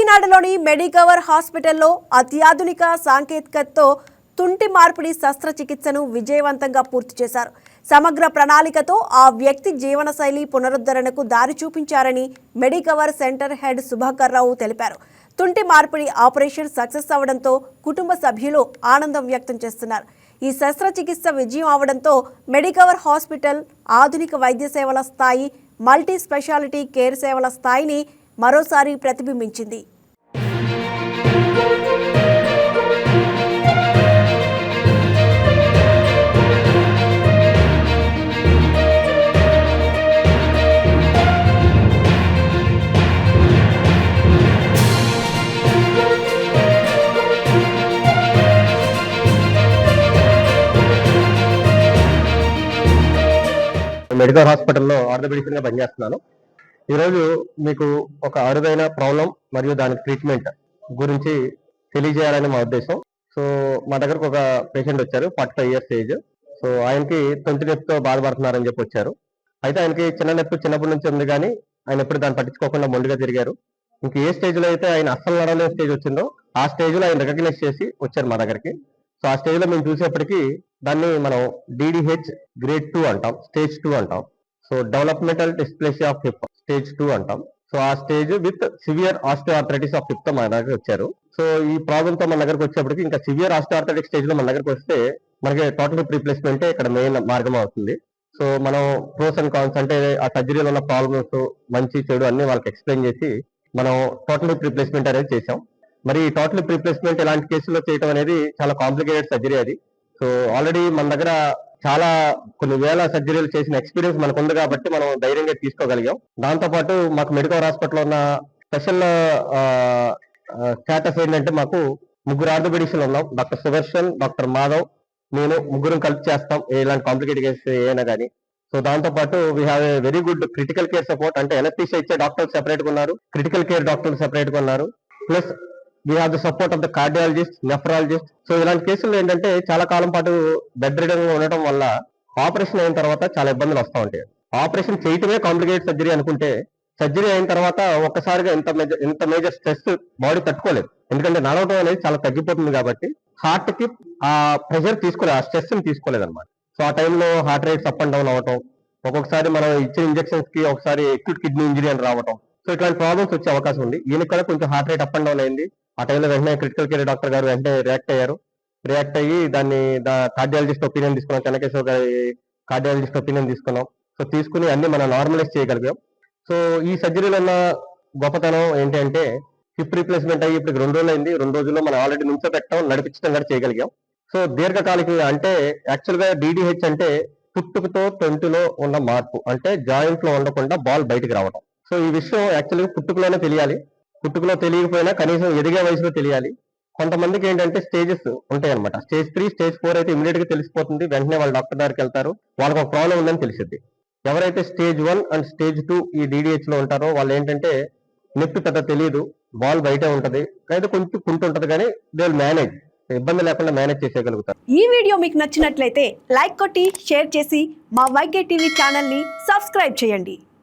కాకినాడలోని Medicover హాస్పిటల్లో అత్యాధునిక సాంకేతికతతో తుంటి మార్పిడి శస్త్రచికిత్సను విజయవంతంగా పూర్తి చేశారు. సమగ్ర ప్రణాళికతో ఆ వ్యక్తి జీవనశైలి పునరుద్ధరణకు దారి చూపించారని మెడికవర్ సెంటర్ హెడ్ సుభాకర్ రావు తెలిపారు. తుంటి మార్పిడి ఆపరేషన్ సక్సెస్ అవడంతో కుటుంబ సభ్యులు ఆనందం వ్యక్తం చేస్తున్నారు. ఈ శస్త్రచికిత్స విజయం అవడంతో మెడికవర్ హాస్పిటల్ ఆధునిక వైద్య సేవల స్థాయి, మల్టీ స్పెషాలిటీ కేర్ సేవల స్థాయిని మరోసారి ప్రతిబింబించింది. మెడికల్ హాస్పిటల్లో ఆర్థోపెడిక్స్ గా పనిచేస్తున్నాను. ఈరోజు మీకు ఒక అరుదైన ప్రాబ్లం మరియు దాని ట్రీట్మెంట్ గురించి తెలియజేయాలని మా ఉద్దేశం. సో మా దగ్గరకు ఒక పేషెంట్ వచ్చారు, 45 years ఏజ్. సో ఆయనకి తొంటి నొప్పితో బాధపడుతున్నారని చెప్పి వచ్చారు. అయితే ఆయనకి చిన్న నొప్పి చిన్నప్పటి నుంచి ఉంది, కానీ ఆయన ఎప్పుడు దాన్ని పట్టించుకోకుండా మొండిగా తిరిగారు. ఇంక ఏ స్టేజ్ లో అయితే ఆయన అస్సలు నడవలేని స్టేజ్ వచ్చిందో ఆ స్టేజ్ లో ఆయన రికగ్నైజ్ చేసి వచ్చారు మా దగ్గరికి. సో ఆ స్టేజ్ లో మేము చూసేప్పటికీ దాన్ని మనం DDH గ్రేడ్ 2 అంటాం, స్టేజ్ 2 అంటాం. So developmental dysplasia of hip stage 2 అంటాం. సో ఆ stage with severe osteoarthritis of hip తో మన దగ్గర వచ్చారు. సో ఈ ప్రాబ్లమ్ తో మన దగ్గరకు వచ్చేప్పటికి ఇంకా సివియర్ ఆస్టియోఆర్థరైటిక్ స్టేజ్ లో మన దగ్గరకు వస్తే మనకి టోటల్ హిప్ రీప్లేస్మెంటే ఇక్కడ మెయిన్ మార్గం అవుతుంది. సో మనం ప్రోస్ అండ్ కాన్స్ అంటే ఆ సర్జరీలో ఉన్న ప్రాబ్లమ్స్, మంచి చెడు అన్ని వాళ్ళకి ఎక్స్ప్లెయిన్ చేసి మనం టోటల్ హిప్ రీప్లేస్మెంట్ అనేది చేసాం. మరి టోటల్ హిప్ రీప్లేస్మెంట్ ఇలాంటి కేసుల్లో చేయడం అనేది చాలా కాంప్లికేటెడ్ సర్జరీ అది. సో ఆల్రెడీ మన దగ్గర చాలా కొన్ని వేల సర్జరీలు చేసిన ఎక్స్పీరియన్స్ మనకు ఉంది కాబట్టి మనం ధైర్యంగా తీసుకోగలిగాం. దాంతోపాటు మాకు మెడికల్ హాస్పిటల్లో ఉన్న స్పెషల్ స్టేటస్ ఏంటంటే మాకు 3 ఆర్థోపెడిక్స్లు ఉన్నాం. డాక్టర్ సుదర్శన్, డాక్టర్ మాధవ్, నేను ముగ్గురం కలిసి చేస్తాం ఇలాంటి కాంప్లికేటెడ్ కేసు ఏమైనా కానీ. సో దాంతోపాటు we have a very good critical care support. అంటే ఎనస్థీషియా ఇచ్చే డాక్టర్స్ సెపరేట్ గా ఉన్నారు, క్రిటికల్ కేర్ డాక్టర్లు సెపరేట్ గా ఉన్నారు. Plus we have the support of the cardiologist, nephrologist. So ఇలాంటి కేసుల్లో ఏంటంటే చాలా కాలం పాటు బెడ్ రిడన్ గా ఉండటం వల్ల ఆపరేషన్ అయిన తర్వాత చాలా ఇబ్బందులు వస్తూ ఉంటాయి. ఆపరేషన్ చేయటమే కాంప్లికేటెడ్ సర్జరీ అనుకుంటే సర్జరీ అయిన తర్వాత ఒక్కసారిగా ఇంత మేజర్ స్ట్రెస్ బాడీ తట్టుకోలేదు. ఎందుకంటే నడవడం అనేది చాలా తగ్గిపోతుంది కాబట్టి హార్ట్ కి ఆ ప్రెషర్ తీసుకోలేదు, ఆ స్ట్రెస్ ని తీసుకోలేదు అనమాట. సో ఆ టైంలో heart rates up and down అవటం, ఒక్కొక్కసారి మనం ఇచ్చిన ఇంజెక్షన్స్ కి ఒకసారి అక్యూట్ కిడ్నీ ఇంజరీ అని రావటం. సో ఇట్లాంటి ప్రాబ్లమ్స్ వచ్చే అవకాశం ఉంది. ఈయనకి కూడా కొంచెం heart rate up and down అయింది. ఆ టైంలో వెంటనే క్రిటికల్ కేర్ డాక్టర్ గారు వెంటనే రియాక్ట్ అయ్యి దాన్ని కార్డియాలజిస్ట్ ఒపీనియన్ తీసుకున్నాం, చెన్నకేశ్వర గారి కార్డియాలజిస్ట్ ఒపీనియన్ తీసుకున్నాం. సో తీసుకుని అన్ని మనం నార్మలైజ్ చేయగలిగాం. సో ఈ సర్జరీలో ఉన్న గొప్పతనం ఏంటంటే హిప్ రీప్లేస్మెంట్ అయ్యి ఇప్పుడు 2 రోజులు అయింది. 2 రోజుల్లో మనం ఆల్రెడీ నుంచోబెట్టడం, నడిపించడం కూడా చేయగలిగాం. సో దీర్ఘకాలిక అంటే యాక్చువల్ గా DDH అంటే పుట్టుకతో తొంటిలో ఉన్న మార్పు, అంటే జాయింట్ లో ఉండకుండా బాల్ బయటికి రావడం. సో ఈ విషయం యాక్చువల్గా పుట్టుకలోనే తెలియాలి. పుట్టుకలో తెలియకపోయినా కనీసం ఎదిగే వయసులో తెలియాలి. కొంతమందికి ఏంటంటే స్టేజెస్ ఉంటాయి అనమాట. స్టేజ్ 3, స్టేజ్ 4 అయితే ఇమీడియట్ గా తెలిసిపోతుంది. వెంటనే వాళ్ళ డాక్టర్ దగ్గరికి వెళ్తారు, వాళ్ళకి ఒక ప్రాబ్లం ఉందని తెలిసిద్ది. ఎవరైతే స్టేజ్ 1 అండ్ స్టేజ్ 2 ఈ DDH లో ఉంటారో వాళ్ళు ఏంటంటే నొప్పి పెద్ద తెలియదు, బాల్ బయటే ఉంటది, అయితే కొంచెం కుంటుంటది, కానీ దే విల్ మేనేజ్, ఇబ్బంది లేకుండా మేనేజ్ చేసేయగలుగుతారు. ఈ వీడియో మీకు నచ్చినట్లయితే లైక్ కొట్టి షేర్ చేసి మా వైకే టీవీ ఛానల్ ని సబ్స్క్రైబ్ చేయండి.